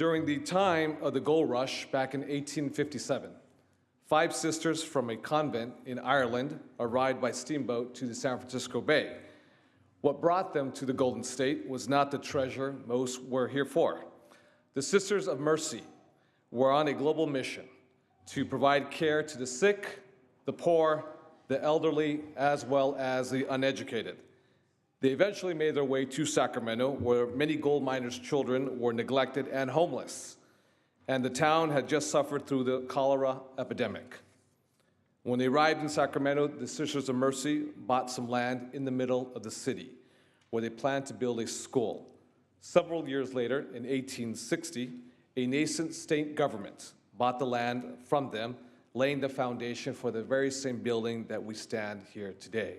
During the time of the gold rush back in 1857, 5 sisters from a convent in Ireland arrived by steamboat to the San Francisco Bay. What brought them to the Golden State was not the treasure most were here for. The Sisters of Mercy were on a global mission to provide care to the sick, the poor, the elderly, as well as the uneducated. They eventually made their way to Sacramento, where many gold miners' children were neglected and homeless, and the town had just suffered through the cholera epidemic. When they arrived in Sacramento, the Sisters of Mercy bought some land in the middle of the city, where they planned to build a school. Several years later, in 1860, a nascent state government bought the land from them, laying the foundation for the very same building that we stand here today.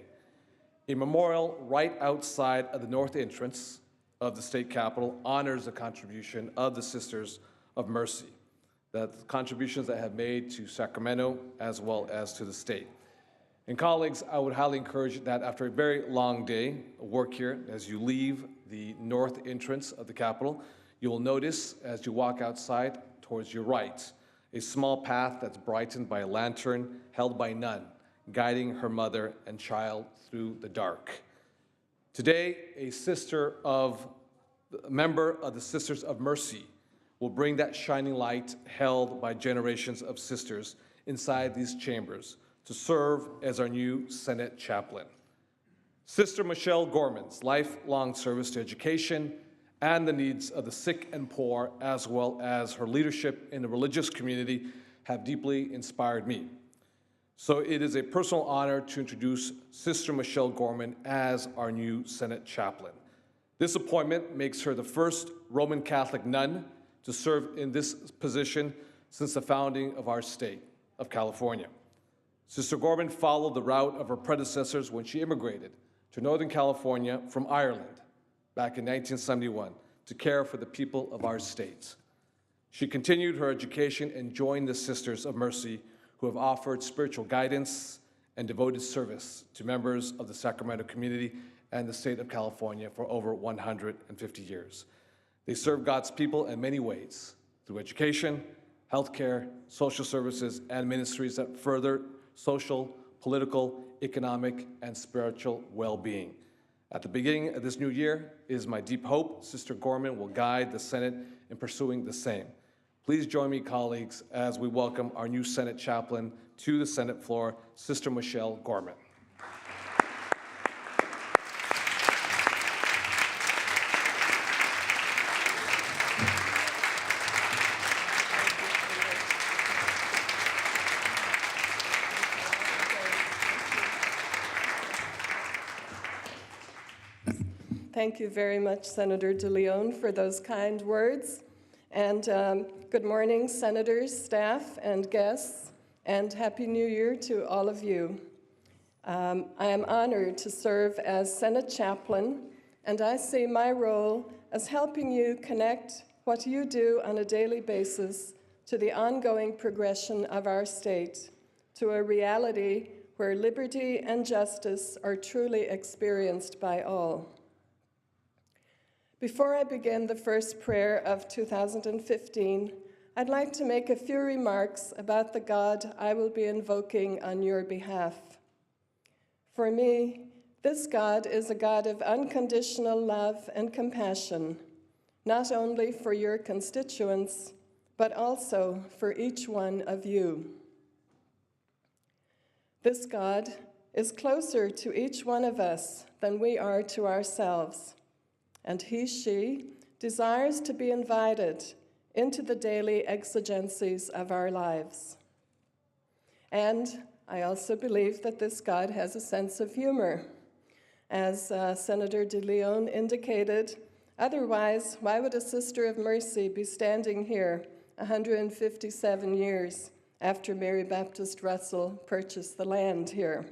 A memorial right outside of the north entrance of the state capitol honors the contribution of the Sisters of Mercy, the contributions that have made to Sacramento as well as to the state. And colleagues, I would highly encourage that after a very long day of work here, as you leave the north entrance of the capitol, you will notice as you walk outside towards your right, a small path that's brightened by a lantern held by a nun, guiding her mother and child through the dark. Today, a member of the Sisters of Mercy will bring that shining light held by generations of sisters inside these chambers to serve as our new Senate chaplain. Sister Michelle Gorman's lifelong service to education and the needs of the sick and poor, as well as her leadership in the religious community, have deeply inspired me. So it is a personal honor to introduce Sister Michelle Gorman as our new Senate chaplain. This appointment makes her the first Roman Catholic nun to serve in this position since the founding of our state of California. Sister Gorman followed the route of her predecessors when she immigrated to Northern California from Ireland back in 1971 to care for the people of our state. She continued her education and joined the Sisters of Mercy, who have offered spiritual guidance and devoted service to members of the Sacramento community and the state of California for over 150 years. They serve God's people in many ways, through education, healthcare, social services, and ministries that further social, political, economic, and spiritual well-being. At the beginning of this new year, it is my deep hope Sister Gorman will guide the Senate in pursuing the same. Please join me, colleagues, as we welcome our new Senate chaplain to the Senate floor, Sister Michelle Gorman. Thank you very much, Senator De Leon, for those kind words. And good morning, senators, staff, and guests, and Happy New Year to all of you. I am honored to serve as Senate chaplain, and I see my role as helping you connect what you do on a daily basis to the ongoing progression of our state, to a reality where liberty and justice are truly experienced by all. Before I begin the first prayer of 2015, I'd like to make a few remarks about the God I will be invoking on your behalf. For me, this God is a God of unconditional love and compassion, not only for your constituents, but also for each one of you. This God is closer to each one of us than we are to ourselves. And she desires to be invited into the daily exigencies of our lives. And I also believe that this God has a sense of humor. As Senator De Leon indicated, otherwise, why would a Sister of Mercy be standing here 157 years after Mary Baptist Russell purchased the land here?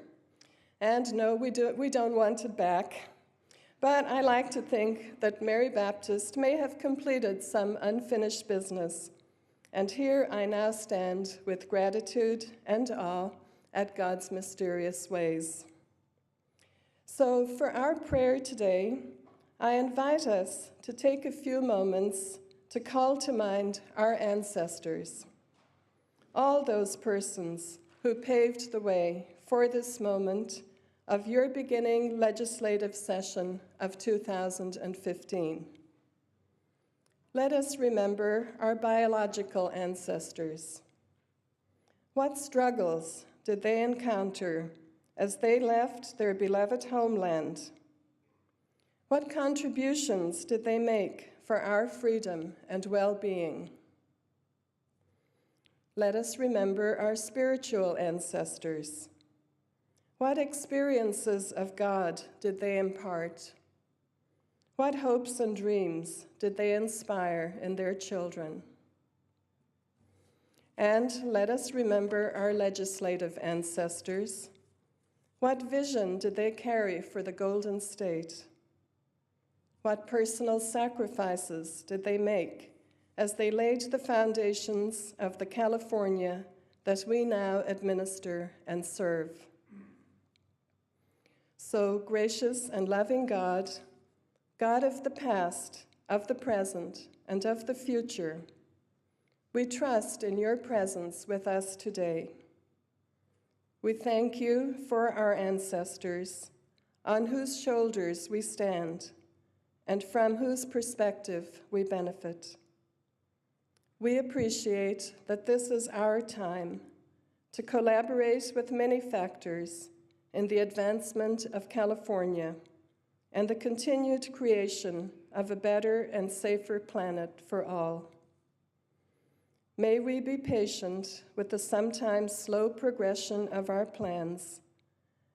And no, we don't want it back. But I like to think that Mary Baptist may have completed some unfinished business. And here I now stand with gratitude and awe at God's mysterious ways. So for our prayer today, I invite us to take a few moments to call to mind our ancestors, all those persons who paved the way for this moment of your beginning legislative session of 2015. Let us remember our biological ancestors. What struggles did they encounter as they left their beloved homeland? What contributions did they make for our freedom and well-being? Let us remember our spiritual ancestors. What experiences of God did they impart? What hopes and dreams did they inspire in their children? And let us remember our legislative ancestors. What vision did they carry for the Golden State? What personal sacrifices did they make as they laid the foundations of the California that we now administer and serve? So, gracious and loving God, God of the past, of the present, and of the future, we trust in your presence with us today. We thank you for our ancestors, on whose shoulders we stand, and from whose perspective we benefit. We appreciate that this is our time to collaborate with many factors in the advancement of California and the continued creation of a better and safer planet for all. May we be patient with the sometimes slow progression of our plans,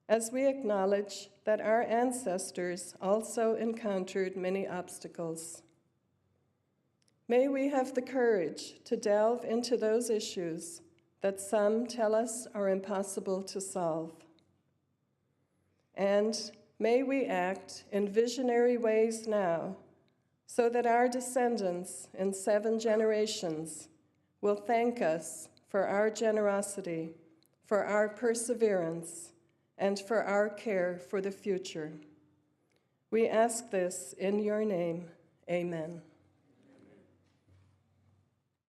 as we acknowledge that our ancestors also encountered many obstacles. May we have the courage to delve into those issues that some tell us are impossible to solve. And may we act in visionary ways now, so that our descendants in 7 generations will thank us for our generosity, for our perseverance, and for our care for the future. We ask this in your name. Amen.